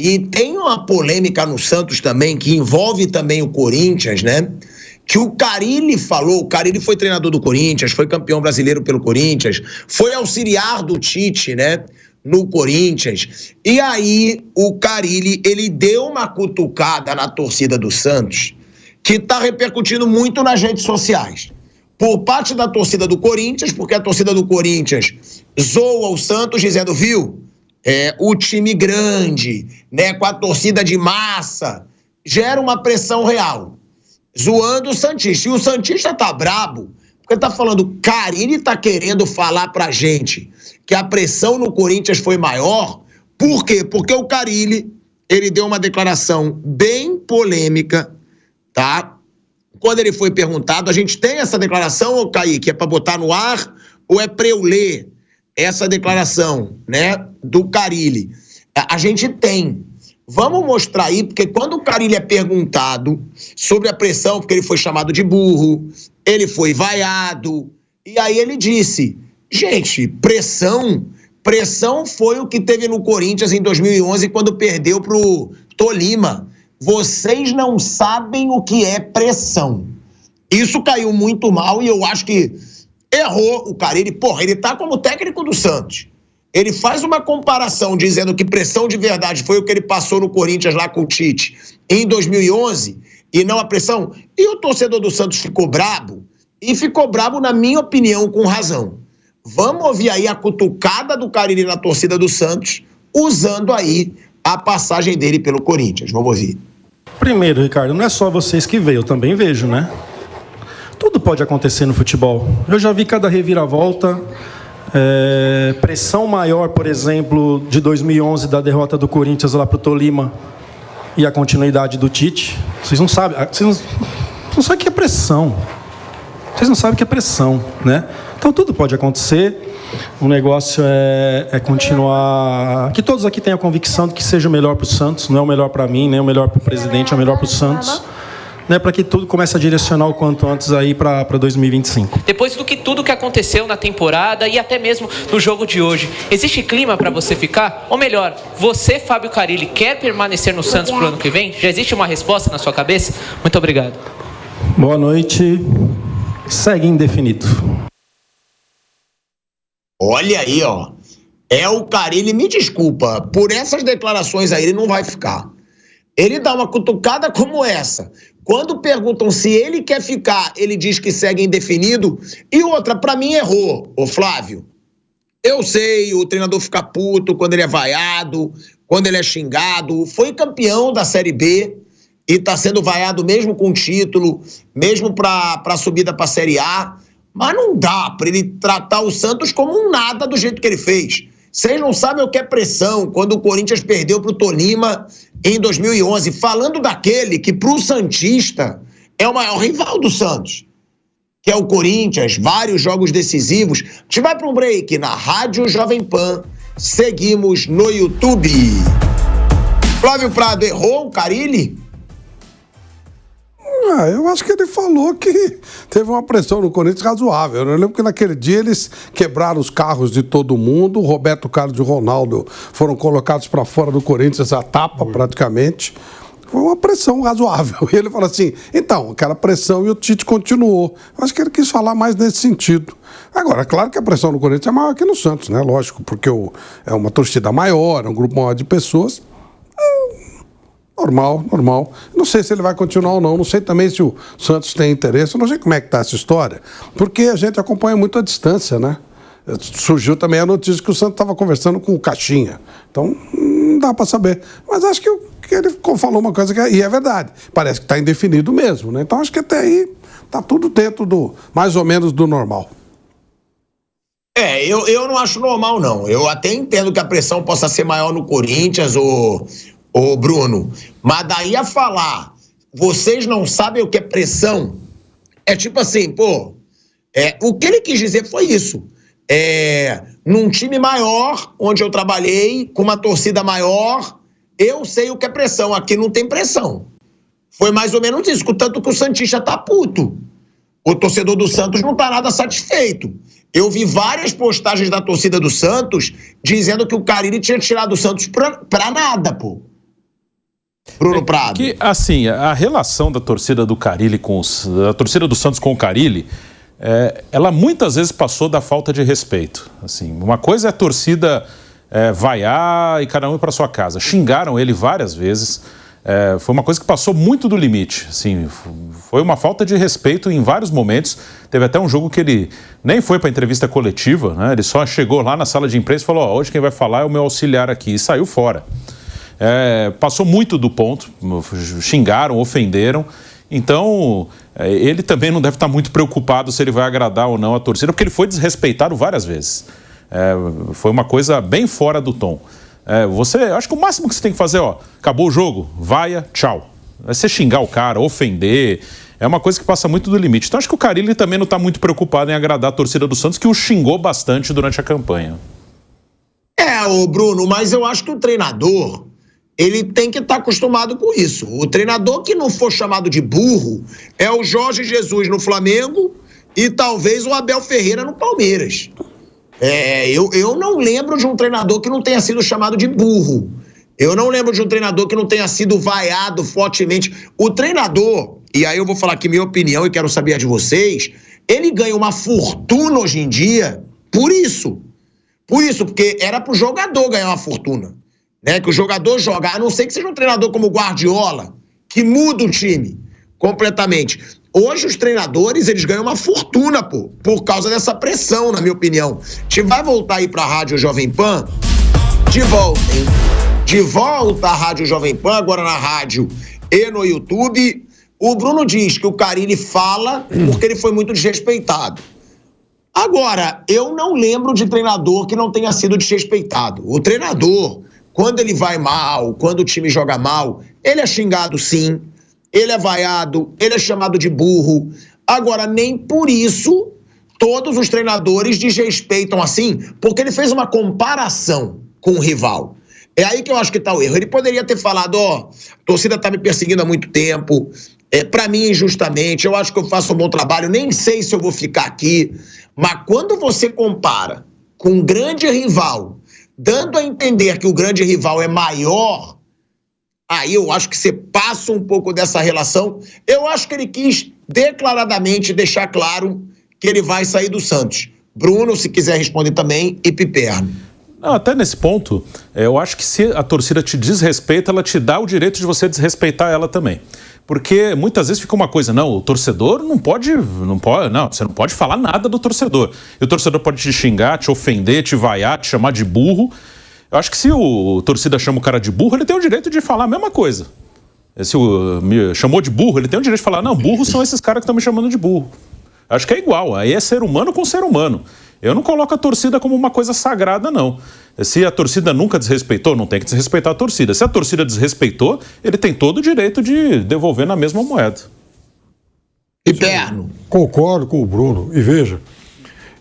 E tem uma polêmica no Santos também, que envolve também o Corinthians, né? Que o Carille falou, o Carille foi treinador do Corinthians, foi campeão brasileiro pelo Corinthians, foi auxiliar do Tite, né? No Corinthians. E aí o Carille, ele deu uma cutucada na torcida do Santos, que está repercutindo muito nas redes sociais. Por parte da torcida do Corinthians, porque a torcida do Corinthians zoa o Santos dizendo, viu, o time grande, né, com a torcida de massa, gera uma pressão real, zoando o santista. E o santista tá brabo, porque tá falando, Carille tá querendo falar pra gente que a pressão no Corinthians foi maior. Por quê? Porque o Carille, ele deu uma declaração bem polêmica, tá? Quando ele foi perguntado, a gente tem essa declaração, ô Kaique, é para botar no ar ou é para eu ler essa declaração, né, do Carille? A gente tem. Vamos mostrar aí, porque quando o Carille é perguntado sobre a pressão, porque ele foi chamado de burro, ele foi vaiado, e aí ele disse, gente, pressão foi o que teve no Corinthians em 2011, quando perdeu pro Tolima. Vocês não sabem o que é pressão. Isso caiu muito mal e eu acho que errou o Carille. Porra, ele tá como técnico do Santos. Ele faz uma comparação dizendo que pressão de verdade foi o que ele passou no Corinthians lá com o Tite em 2011 e não a pressão. E o torcedor do Santos ficou brabo, e ficou brabo, na minha opinião, com razão. Vamos ouvir aí a cutucada do Carille na torcida do Santos, usando aí a passagem dele pelo Corinthians. Vamos ouvir. Primeiro, Ricardo, não é só vocês que veem, eu também vejo, né? Tudo pode acontecer no futebol. Eu já vi cada reviravolta, pressão maior, por exemplo, de 2011, da derrota do Corinthians lá para o Tolima e a continuidade do Tite. Vocês não sabem, vocês não sabem o que é pressão. Vocês não sabem o que é pressão, né? Então tudo pode acontecer. O negócio é continuar... Que todos aqui tenham a convicção de que seja o melhor para o Santos. Não é o melhor para mim, nem o melhor para o presidente, é o melhor para o Santos. Né, para que tudo comece a direcionar o quanto antes aí para 2025. Depois do que tudo que aconteceu na temporada e até mesmo no jogo de hoje, existe clima para você ficar? Ou melhor, você, Fábio Carille, quer permanecer no Santos para o ano que vem? Já existe uma resposta na sua cabeça? Muito obrigado. Boa noite. Segue indefinido. Olha aí, ó. É o Carille, me desculpa, por essas declarações aí ele não vai ficar. Ele dá uma cutucada como essa. Quando perguntam se ele quer ficar, ele diz que segue indefinido. E outra, pra mim errou, ô Flávio. Eu sei, o treinador fica puto quando ele é vaiado, quando ele é xingado. Foi campeão da Série B e tá sendo vaiado mesmo com título, mesmo pra subida pra Série A. Mas não dá pra ele tratar o Santos como um nada do jeito que ele fez. Vocês não sabem o que é pressão quando o Corinthians perdeu pro Tolima em 2011. Falando daquele que pro santista é o maior rival do Santos, que é o Corinthians, vários jogos decisivos. A gente vai para um break na Rádio Jovem Pan. Seguimos no YouTube. Flávio Prado, errou o Carille? Eu acho que ele falou que teve uma pressão no Corinthians razoável. Eu lembro que naquele dia eles quebraram os carros de todo mundo. O Roberto Carlos e o Ronaldo foram colocados para fora do Corinthians a tapa, praticamente. Foi uma pressão razoável. E ele falou assim, então, aquela pressão e o Tite continuou. Eu acho que ele quis falar mais nesse sentido. Agora, claro que a pressão no Corinthians é maior que no Santos, né? Lógico, porque é uma torcida maior, é um grupo maior de pessoas. Normal. Não sei se ele vai continuar ou não. Não sei também se o Santos tem interesse. Eu não sei como é que está essa história, porque a gente acompanha muito a distância, né? Surgiu também a notícia que o Santos estava conversando com o Caixinha. Então, não dá para saber. Mas acho que ele falou uma coisa e é verdade. Parece que está indefinido mesmo, né? Então, acho que até aí está tudo dentro mais ou menos do normal. Eu não acho normal, não. Eu até entendo que a pressão possa ser maior no Corinthians ô Bruno, mas daí a falar, vocês não sabem o que é pressão, é tipo assim, o que ele quis dizer foi isso. Num time maior, onde eu trabalhei, com uma torcida maior, eu sei o que é pressão, aqui não tem pressão. Foi mais ou menos isso, tanto que o santista tá puto. O torcedor do Santos não tá nada satisfeito. Eu vi várias postagens da torcida do Santos dizendo que o Carille tinha tirado o Santos pra nada, pô. Bruno Prado. Que, assim, a relação da torcida do Carille da torcida do Santos com o Carille, ela muitas vezes passou da falta de respeito. Assim, uma coisa é a torcida vaiar e cada um ir para sua casa. Xingaram ele várias vezes. Foi uma coisa que passou muito do limite. Assim, foi uma falta de respeito em vários momentos. Teve até um jogo que ele nem foi para a entrevista coletiva, né? Ele só chegou lá na sala de imprensa e falou: hoje quem vai falar é o meu auxiliar aqui, e saiu fora. Passou muito do ponto, xingaram, ofenderam. Então, ele também não deve estar muito preocupado se ele vai agradar ou não a torcida, porque ele foi desrespeitado várias vezes. Foi uma coisa bem fora do tom. Acho que o máximo que você tem que fazer, acabou o jogo, vaia, tchau. Você xingar o cara, ofender, é uma coisa que passa muito do limite. Então acho que o Carille também não está muito preocupado em agradar a torcida do Santos, que o xingou bastante durante a campanha. Ô Bruno, mas eu acho que o treinador, ele tem que estar acostumado com isso. O treinador que não for chamado de burro é o Jorge Jesus no Flamengo e talvez o Abel Ferreira no Palmeiras. Eu não lembro de um treinador que não tenha sido chamado de burro. Eu não lembro de um treinador que não tenha sido vaiado fortemente. O treinador, e aí eu vou falar aqui minha opinião e quero saber a de vocês, ele ganha uma fortuna hoje em dia por isso. Por isso, porque era pro jogador ganhar uma fortuna. Né? Que o jogador joga, a não ser que seja um treinador como o Guardiola, que muda o time completamente. Hoje os treinadores, eles ganham uma fortuna, por causa dessa pressão, na minha opinião. A gente vai voltar aí pra Rádio Jovem Pan, de volta, hein? De volta à Rádio Jovem Pan, agora na rádio e no YouTube. O Bruno diz que o Carille fala porque ele foi muito desrespeitado. Agora, eu não lembro de treinador que não tenha sido desrespeitado. O treinador, quando ele vai mal, quando o time joga mal, ele é xingado sim, ele é vaiado, ele é chamado de burro. Agora, nem por isso todos os treinadores desrespeitam assim, porque ele fez uma comparação com o rival. É aí que eu acho que tá o erro. Ele poderia ter falado, a torcida tá me perseguindo há muito tempo, pra mim injustamente, eu acho que eu faço um bom trabalho, nem sei se eu vou ficar aqui. Mas quando você compara com um grande rival, dando a entender que o grande rival é maior, aí eu acho que você passa um pouco dessa relação. Eu acho que ele quis declaradamente deixar claro que ele vai sair do Santos. Bruno, se quiser responder também, e Piperno. Não, até nesse ponto, eu acho que se a torcida te desrespeita, ela te dá o direito de você desrespeitar ela também. Porque muitas vezes fica uma coisa, não, o torcedor não, você não pode falar nada do torcedor. E o torcedor pode te xingar, te ofender, te vaiar, te chamar de burro. Eu acho que se o torcida chama o cara de burro, ele tem o direito de falar a mesma coisa. Se me chamou de burro, ele tem o direito de falar, não, burros são esses caras que estão me chamando de burro. Acho que é igual, aí é ser humano com ser humano. Eu não coloco a torcida como uma coisa sagrada, não. Se a torcida nunca desrespeitou, não tem que desrespeitar a torcida. Se a torcida desrespeitou, ele tem todo o direito de devolver na mesma moeda. Piperno. Concordo com o Bruno. E veja,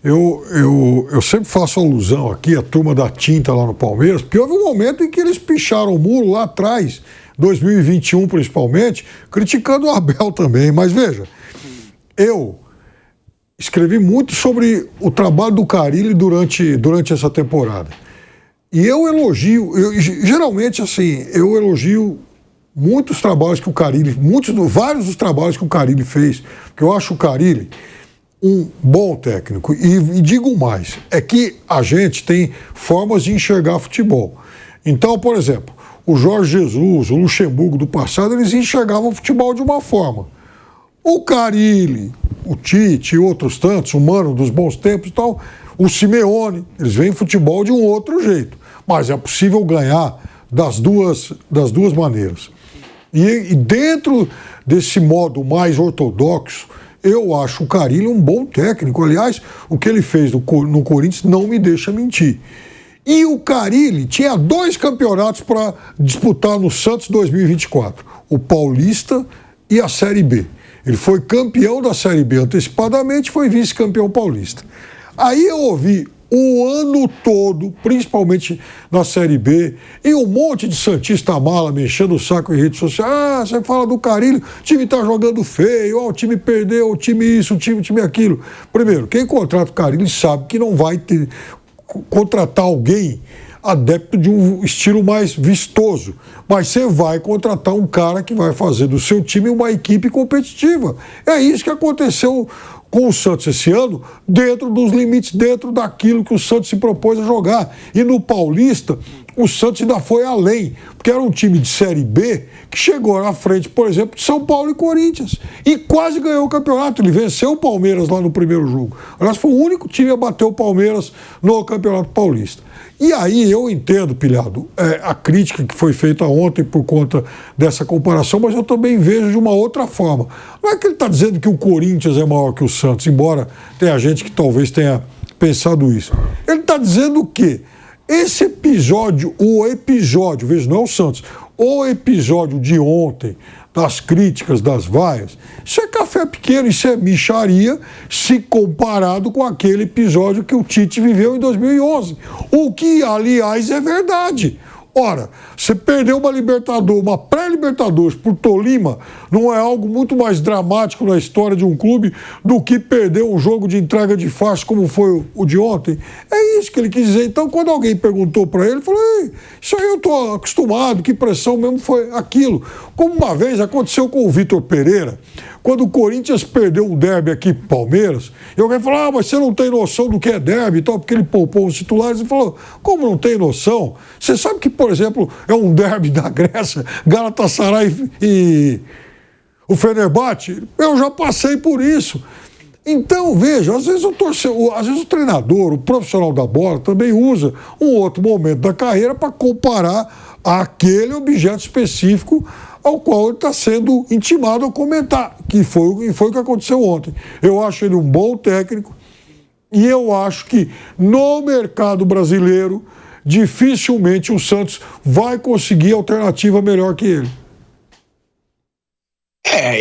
eu sempre faço alusão aqui à turma da tinta lá no Palmeiras, porque houve um momento em que eles picharam o muro lá atrás, 2021 principalmente, criticando o Abel também. Mas veja, eu escrevi muito sobre o trabalho do Carille durante essa temporada. E eu elogio, geralmente assim, eu elogio muitos trabalhos que o Carille, vários dos trabalhos que o Carille fez, porque eu acho o Carille um bom técnico. E digo mais, é que a gente tem formas de enxergar futebol. Então, por exemplo, o Jorge Jesus, o Luxemburgo do passado, eles enxergavam o futebol de uma forma. O Carille, o Tite e outros tantos, o Mano dos bons tempos e tal, o Simeone, eles veem futebol de um outro jeito. Mas é possível ganhar das duas maneiras. E dentro desse modo mais ortodoxo, eu acho o Carille um bom técnico. Aliás, o que ele fez no Corinthians não me deixa mentir. E o Carille tinha 2 campeonatos para disputar no Santos 2024. O Paulista e a Série B. Ele foi campeão da Série B antecipadamente, foi vice-campeão paulista. Aí eu ouvi o ano todo, principalmente na Série B, e um monte de santista mala me enchendo o saco em rede social. Ah, você fala do Carille, o time tá jogando feio, o time perdeu, o time isso, o time aquilo. Primeiro, quem contrata o Carille sabe que não vai contratar alguém adepto de um estilo mais vistoso. Mas você vai contratar um cara que vai fazer do seu time uma equipe competitiva. É isso que aconteceu com o Santos esse ano, dentro dos limites, dentro daquilo que o Santos se propôs a jogar. E no Paulista, o Santos ainda foi além, porque era um time de Série B que chegou na frente, por exemplo, de São Paulo e Corinthians. E quase ganhou o campeonato. Ele venceu o Palmeiras lá no primeiro jogo. Aliás, foi o único time a bater o Palmeiras no Campeonato Paulista. E aí eu entendo, Pilhado, a crítica que foi feita ontem por conta dessa comparação, mas eu também vejo de uma outra forma. Não é que ele está dizendo que o Corinthians é maior que o Santos, embora tenha gente que talvez tenha pensado isso. Ele está dizendo que esse episódio, veja, não é o Santos, o episódio de ontem, das críticas, das vaias, isso é café pequeno, isso é mixaria, se comparado com aquele episódio que o Tite viveu em 2011. O que, aliás, é verdade. Ora, você perdeu uma Libertadores, uma pré-Libertadores por Tolima, não é algo muito mais dramático na história de um clube do que perder um jogo de entrega de faixa como foi o de ontem? É isso que ele quis dizer. Então, quando alguém perguntou para ele, ele falou, isso aí eu estou acostumado, que pressão mesmo foi aquilo. Como uma vez aconteceu com o Vitor Pereira, quando o Corinthians perdeu o derby aqui pro Palmeiras, e alguém falou, mas você não tem noção do que é derby e tal, porque ele poupou os titulares, e falou, como não tem noção? Você sabe que, por exemplo, é um derby da Grécia, Galatasaray e o Fenerbahçe? Eu já passei por isso. Então, veja, às vezes o treinador, o profissional da bola, também usa um outro momento da carreira para comparar aquele objeto específico ao qual ele está sendo intimado a comentar, que foi o que aconteceu ontem. Eu acho ele um bom técnico e eu acho que no mercado brasileiro dificilmente o Santos vai conseguir alternativa melhor que ele.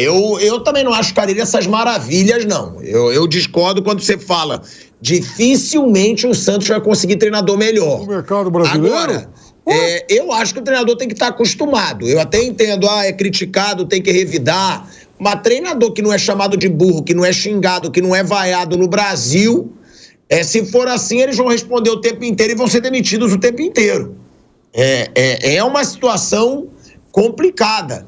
Eu também não acho, Carille, essas maravilhas, não. Eu discordo quando você fala dificilmente o Santos vai conseguir treinador melhor. No mercado brasileiro? Agora, eu acho que o treinador tem que estar acostumado. Eu até entendo, é criticado, tem que revidar, mas treinador que não é chamado de burro, que não é xingado, que não é vaiado no Brasil, se for assim, eles vão responder o tempo inteiro e vão ser demitidos o tempo inteiro. É uma situação complicada.